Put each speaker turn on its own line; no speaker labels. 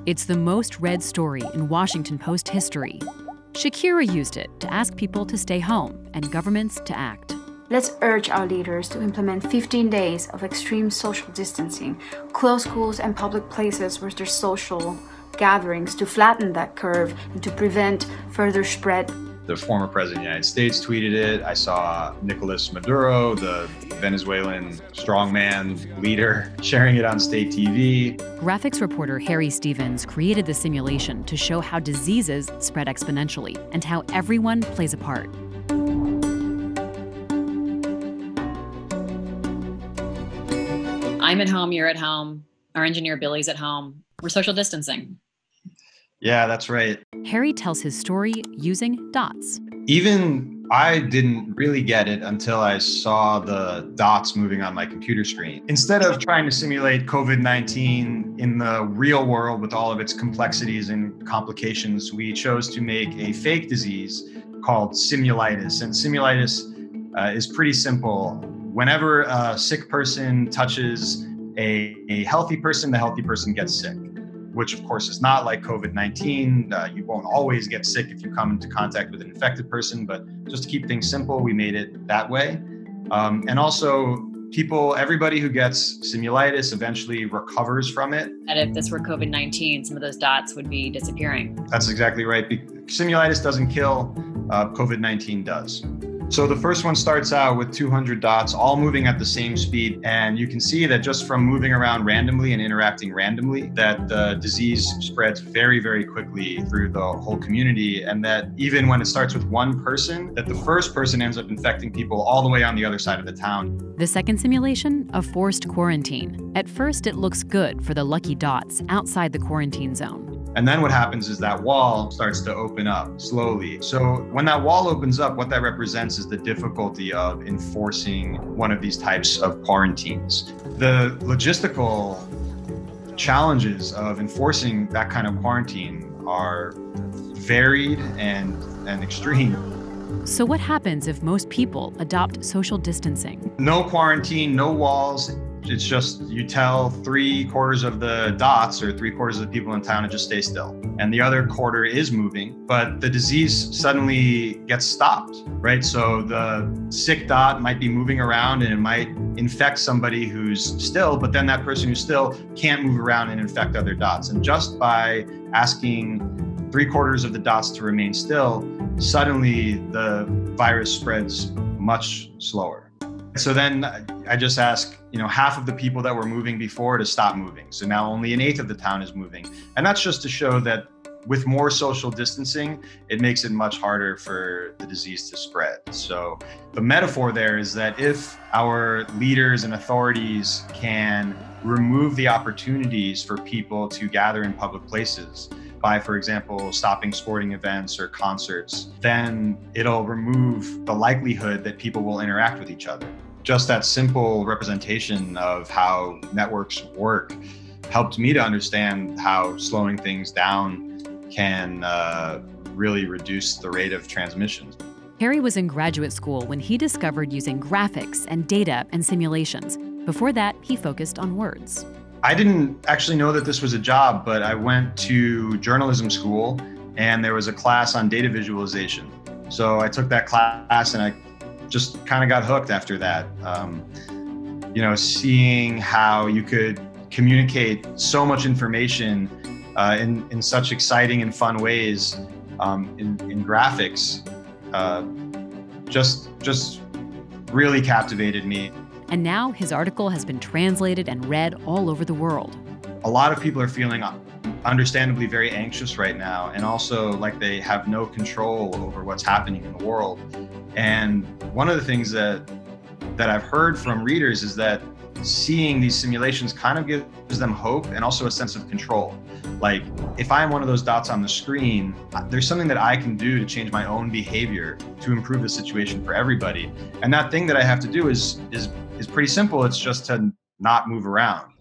It's the most read story in Washington Post history. Shakira used it to ask people to stay home and governments to act.
Let's urge our leaders to implement 15 days of extreme social distancing, close schools and public places with their social gatherings to flatten that curve and to prevent further spread.
The former president of the United States tweeted it. I saw Nicolas Maduro, the Venezuelan strongman leader, sharing it on state TV.
Graphics reporter Harry Stevens created the simulation to show how diseases spread exponentially and how everyone plays a part.
I'm at home, you're at home, our engineer Billy's at home. We're social distancing.
Yeah, that's right.
Harry tells his story using dots.
Even I didn't really get it until I saw the dots moving on my computer screen. Instead of trying to simulate COVID-19 in the real world with all of its complexities and complications, we chose to make a fake disease called simulitis. And simulitis is pretty simple. Whenever a sick person touches a healthy person, the healthy person gets sick, which of course is not like COVID-19. You won't always get sick if you come into contact with an infected person, but just to keep things simple, we made it that way. And also everybody who gets simulitis eventually recovers from it.
And if this were COVID-19, some of those dots would be disappearing.
That's exactly right. Simulitis doesn't kill, COVID-19 does. So the first one starts out with 200 dots, all moving at the same speed. And you can see that just from moving around randomly and interacting randomly, that the disease spreads very, very quickly through the whole community. And that even when it starts with one person, that the first person ends up infecting people all the way on the other side of the town.
The second simulation, a forced quarantine. At first, it looks good for the lucky dots outside the quarantine zone.
And then what happens is that wall starts to open up slowly. So when that wall opens up, what that represents is the difficulty of enforcing one of these types of quarantines. The logistical challenges of enforcing that kind of quarantine are varied and extreme.
So what happens if most people adopt social distancing?
No quarantine, no walls. It's just you tell 3/4 of the dots or 3/4 of the people in town to just stay still. And the other quarter is moving, but the disease suddenly gets stopped, right? So the sick dot might be moving around and it might infect somebody who's still, but then that person who's still can't move around and infect other dots. And just by asking 3/4 of the dots to remain still, suddenly the virus spreads much slower. So then I just ask, half of the people that were moving before to stop moving. So now only 1/8 of the town is moving. And that's just to show that with more social distancing, it makes it much harder for the disease to spread. So the metaphor there is that if our leaders and authorities can remove the opportunities for people to gather in public places by, for example, stopping sporting events or concerts, then it'll remove the likelihood that people will interact with each other. Just that simple representation of how networks work helped me to understand how slowing things down can really reduce the rate of transmission.
Harry was in graduate school when he discovered using graphics and data and simulations. Before that, he focused on words.
I didn't actually know that this was a job, but I went to journalism school and there was a class on data visualization. So I took that class and I just kind of got hooked after that. Seeing how you could communicate so much information in such exciting and fun ways in graphics just really captivated me.
And now his article has been translated and read all over the world.
A lot of people are feeling understandably very anxious right now, and also like they have no control over what's happening in the world. And one of the things that I've heard from readers is that seeing these simulations kind of gives them hope and also a sense of control. Like, if I'm one of those dots on the screen, there's something that I can do to change my own behavior to improve the situation for everybody. And that thing that I have to do is pretty simple. It's just to not move around.